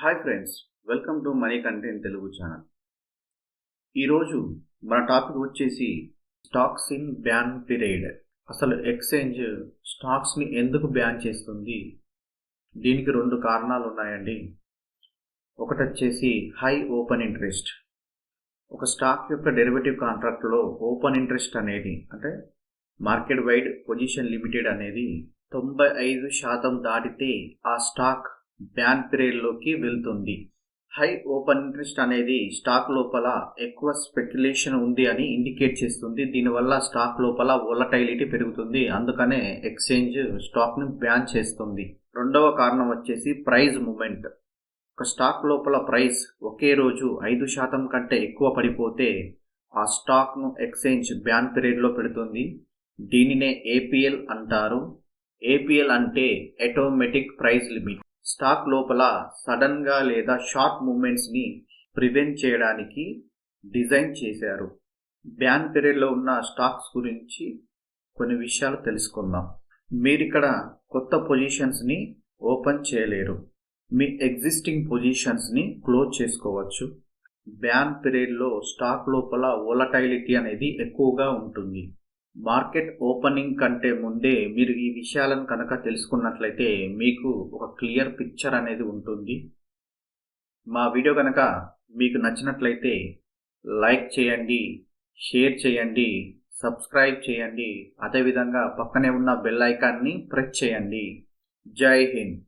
Hi friends, welcome to money content Telugu channel. ఈరోజు మన topic వచ్చేసి స్టాక్స్ ఇన్ బ్యాన్ పీరియడ్. అసలు ఎక్స్చేంజ్ స్టాక్స్ని ఎందుకు బ్యాన్ చేస్తుంది? దీనికి రెండు కారణాలు ఉన్నాయండి. ఒకటి వచ్చేసి హై ఓపెన్ ఇంట్రెస్ట్. ఒక స్టాక్ యొక్క డెరివేటివ్ కాంట్రాక్ట్లో ఓపెన్ ఇంట్రెస్ట్ అనేది అంటే మార్కెట్ వైడ్ పొజిషన్ లిమిటెడ్ అనేది 95% దాటితే ఆ స్టాక్ బ్యాన్ పీరియడ్లోకి వెళ్తుంది. హై ఓపెన్ ఇంట్రెస్ట్ అనేది స్టాక్ లోపల ఎక్కువ స్పెక్యులేషన్ ఉంది అని ఇండికేట్ చేస్తుంది. దీనివల్ల స్టాక్ లోపల వోలటైలిటీ పెరుగుతుంది. అందుకనే ఎక్స్చేంజ్ స్టాక్ని బ్యాన్ చేస్తుంది. రెండవ కారణం వచ్చేసి ప్రైస్ మూమెంట్. ఒక స్టాక్ లోపల ప్రైస్ ఒకే రోజు 5% కంటే ఎక్కువ పడిపోతే ఆ స్టాక్ను ఎక్స్చేంజ్ బ్యాన్ పీరియడ్లో పెడుతుంది. దీనినే ఏపీఎల్ అంటారు. ఏపీఎల్ అంటే ఆటోమేటిక్ ప్రైస్ లిమిట్. స్టాక్ లోపల సడన్గా లేదా షార్ట్ మూమెంట్స్ని ప్రివెంట్ చేయడానికి డిజైన్ చేశారు. బ్యాన్ పీరియడ్లో ఉన్న స్టాక్స్ గురించి కొన్ని విషయాలు తెలుసుకుందాం. మీరు ఇక్కడ కొత్త పొజిషన్స్ని ఓపెన్ చేయలేరు. మీ ఎగ్జిస్టింగ్ పొజిషన్స్ని క్లోజ్ చేసుకోవచ్చు. బ్యాన్ పీరియడ్లో స్టాక్ లోపల వోలటైలిటీ అనేది ఎక్కువగా ఉంటుంది. మార్కెట్ ఓపెనింగ్ కంటే ముందే మీరు ఈ విషయాలను కనుక తెలుసుకున్నట్లయితే మీకు ఒక క్లియర్ పిక్చర్ అనేది ఉంటుంది. మా వీడియో కనుక మీకు నచ్చినట్లయితే లైక్ చేయండి, షేర్ చేయండి, సబ్స్క్రైబ్ చేయండి. అదేవిధంగా పక్కనే ఉన్న బెల్ ఐకాన్ని ప్రెస్ చేయండి. జై హింద్.